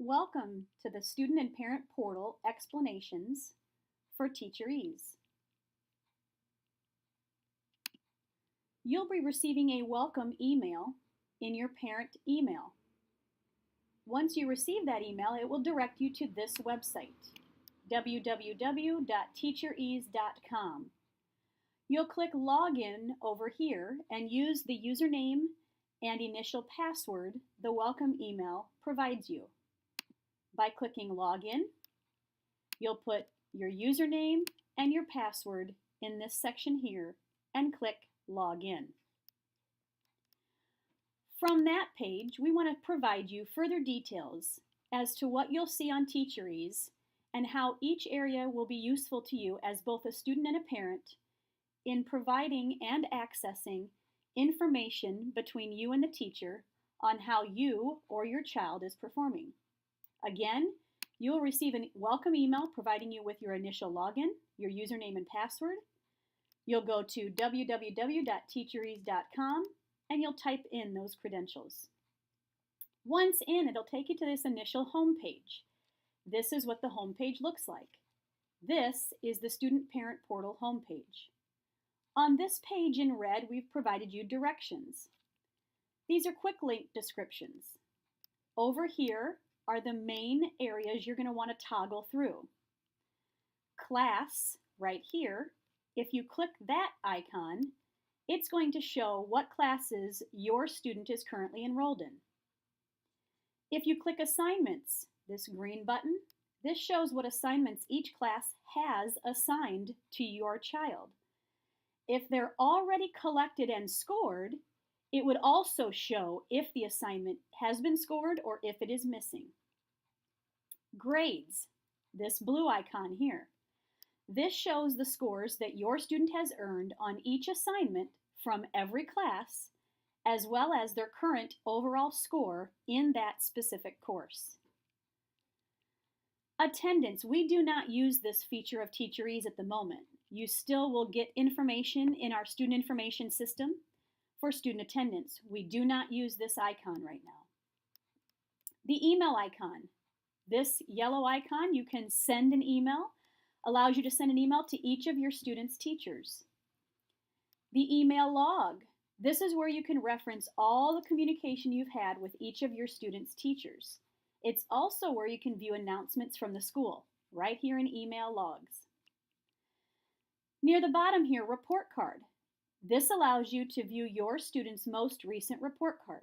Welcome to the Student and Parent Portal explanations for TeacherEase. You'll be receiving a welcome email in your parent email. Once you receive that email, it will direct you to this website, www.teacherease.com. You'll click Login over here and use the username and initial password the welcome email provides you. By clicking Login, you'll put your username and your password in this section here and click Login. From that page, we want to provide you further details as to what you'll see on TeacherEase and how each area will be useful to you as both a student and a parent in providing and accessing information between you and the teacher on how you or your child is performing. Again, you will receive a welcome email providing you with your initial login, your username and password. You'll go to www.teacherease.com and you'll type in those credentials. Once in, it'll take you to this initial home page. This is what the home page looks like. This is the Student Parent Portal home page. On this page in red, we've provided you directions. These are quick link descriptions. Over here are the main areas you're going to want to toggle through. Class, right here, if you click that icon, it's going to show what classes your student is currently enrolled in. If you click Assignments, this green button, this shows what assignments each class has assigned to your child. If they're already collected and scored, it would also show if the assignment has been scored or if it is missing. Grades, this blue icon here. This shows the scores that your student has earned on each assignment from every class, as well as their current overall score in that specific course. Attendance, we do not use this feature of TeacherEase at the moment. You still will get information in our student information system for student attendance. We do not use this icon right now. The email icon. This yellow icon, you can send an email, allows you to send an email to each of your students' teachers. The email log. This is where you can reference all the communication you've had with each of your students' teachers. It's also where you can view announcements from the school, right here in email logs. Near the bottom here, report card. This allows you to view your student's most recent report card.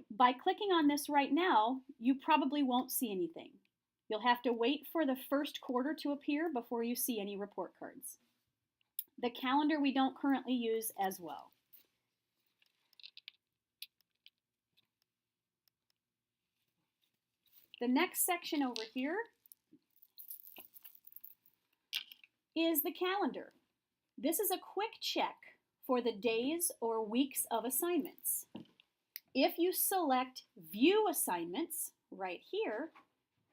By clicking on this right now, you probably won't see anything. You'll have to wait for the first quarter to appear before you see any report cards. The calendar we don't currently use as well. The next section over here is the calendar. This is a quick check for the days or weeks of assignments. If you select View Assignments right here,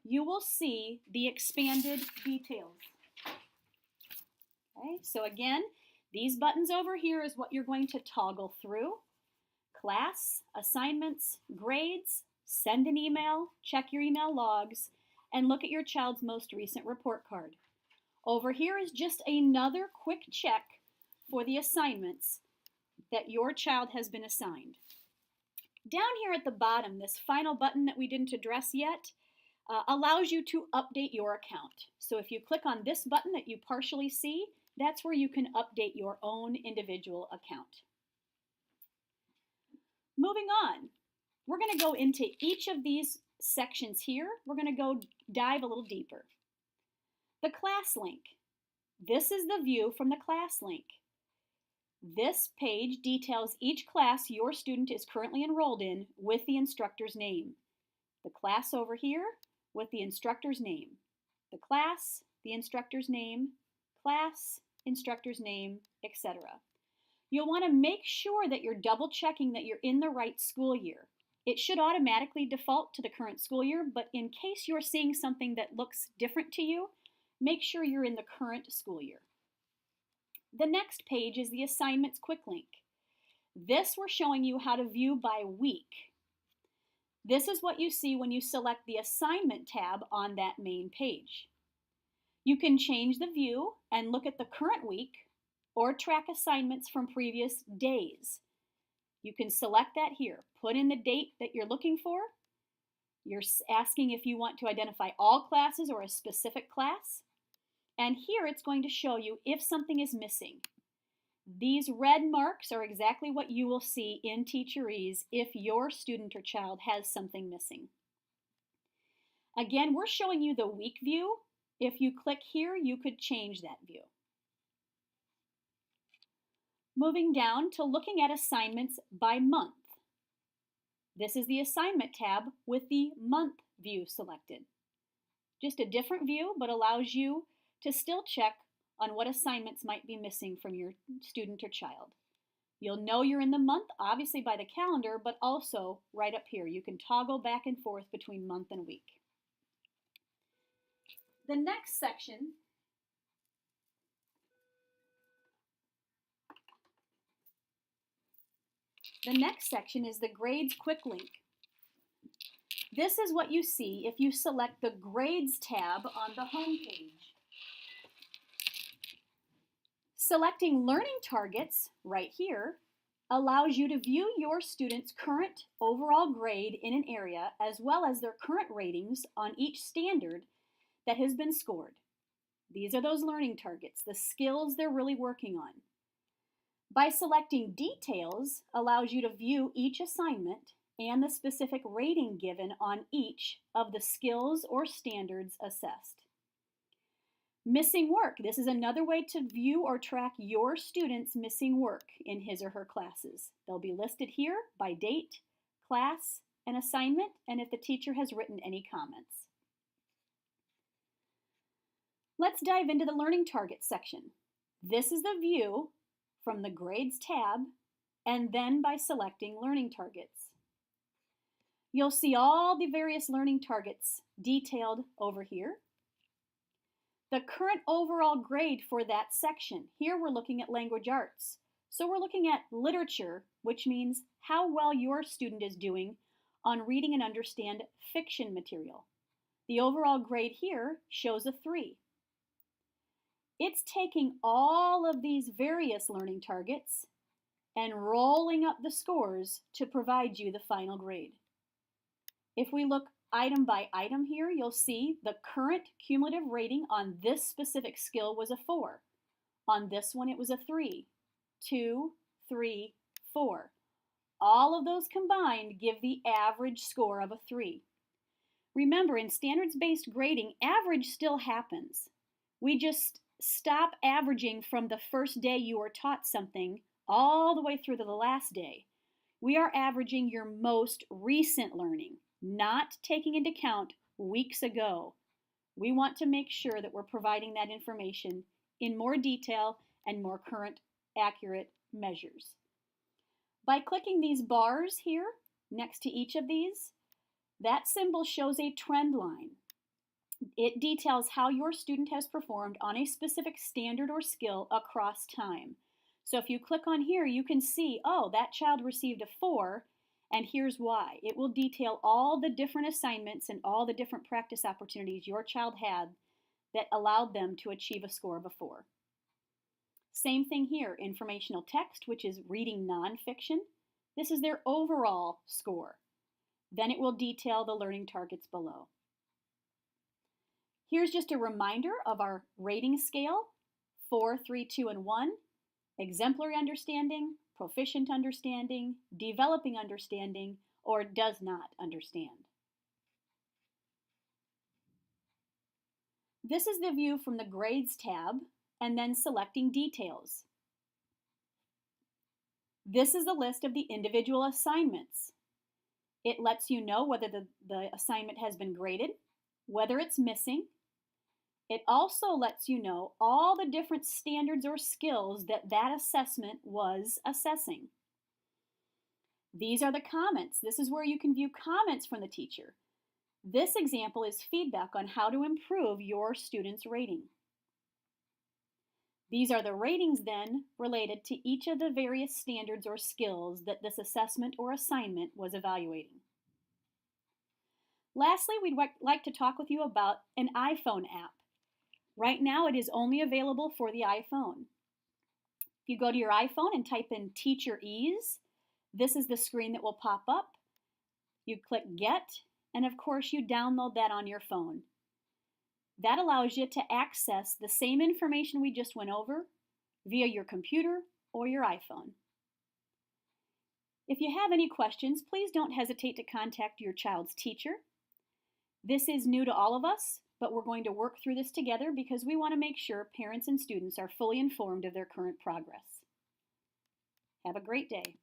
you will see the expanded details. Okay, so again, these buttons over here is what you're going to toggle through. Class, assignments, grades, send an email, check your email logs, and look at your child's most recent report card. Over here is just another quick check for the assignments that your child has been assigned. Down here at the bottom, this final button that we didn't address yet allows you to update your account. So if you click on this button that you partially see, that's where you can update your own individual account. Moving on, we're going to go into each of these sections here. We're going to go dive a little deeper. The class link. This is the view from the class link. This page details each class your student is currently enrolled in with the instructor's name. The class over here with the instructor's name. The class, the instructor's name, class, instructor's name, etc. You'll want to make sure that you're double checking that you're in the right school year. It should automatically default to the current school year, but in case you're seeing something that looks different to you, make sure you're in the current school year. The next page is the Assignments Quick Link. This we're showing you how to view by week. This is what you see when you select the Assignment tab on that main page. You can change the view and look at the current week or track assignments from previous days. You can select that here. Put in the date that you're looking for. You're asking if you want to identify all classes or a specific class. And here it's going to show you if something is missing. These red marks are exactly what you will see in TeacherEase if your student or child has something missing. Again, we're showing you the week view. If you click here, you could change that view. Moving down to looking at assignments by month. This is the Assignment tab with the month view selected. Just a different view, but allows you to still check on what assignments might be missing from your student or child. You'll know you're in the month, obviously by the calendar, but also right up here. You can toggle back and forth between month and week. The next section is the Grades Quick Link. This is what you see if you select the Grades tab on the home page. Selecting Learning Targets right here allows you to view your student's current overall grade in an area as well as their current ratings on each standard that has been scored. These are those learning targets, the skills they're really working on. By selecting Details allows you to view each assignment and the specific rating given on each of the skills or standards assessed. Missing work. This is another way to view or track your student's missing work in his or her classes. They'll be listed here by date, class, and assignment, and if the teacher has written any comments. Let's dive into the Learning Targets section. This is the view from the Grades tab and then by selecting Learning Targets. You'll see all the various learning targets detailed over here. The current overall grade for that section. Here we're looking at language arts. So we're looking at literature, which means how well your student is doing on reading and understand fiction material. The overall grade here shows a 3. It's taking all of these various learning targets and rolling up the scores to provide you the final grade. If we look item by item here, you'll see the current cumulative rating on this specific skill was a 4. On this one, it was a 3, 2, 3, 4. All of those combined give the average score of a 3. Remember, in standards-based grading, average still happens. We just stop averaging from the first day you were taught something all the way through to the last day. We are averaging your most recent learning, not taking into account weeks ago. We want to make sure that we're providing that information in more detail and more current, accurate measures. By clicking these bars here next to each of these, that symbol shows a trend line. It details how your student has performed on a specific standard or skill across time. So if you click on here, you can see, oh, that child received a 4, and here's why. It will detail all the different assignments and all the different practice opportunities your child had that allowed them to achieve a score of a 4. Same thing here, informational text, which is reading nonfiction. This is their overall score. Then it will detail the learning targets below. Here's just a reminder of our rating scale, 4, 3, 2, and 1, exemplary understanding, proficient understanding, developing understanding, or does not understand. This is the view from the Grades tab and then selecting Details. This is the list of the individual assignments. It lets you know whether the assignment has been graded, whether it's missing. It also lets you know all the different standards or skills that that assessment was assessing. These are the comments. This is where you can view comments from the teacher. This example is feedback on how to improve your student's rating. These are the ratings then related to each of the various standards or skills that this assessment or assignment was evaluating. Lastly, we'd like to talk with you about an iPhone app. Right now, it is only available for the iPhone. If you go to your iPhone and type in TeacherEase, this is the screen that will pop up. You click Get, and of course, you download that on your phone. That allows you to access the same information we just went over via your computer or your iPhone. If you have any questions, please don't hesitate to contact your child's teacher. This is new to all of us, but we're going to work through this together because we want to make sure parents and students are fully informed of their current progress. Have a great day.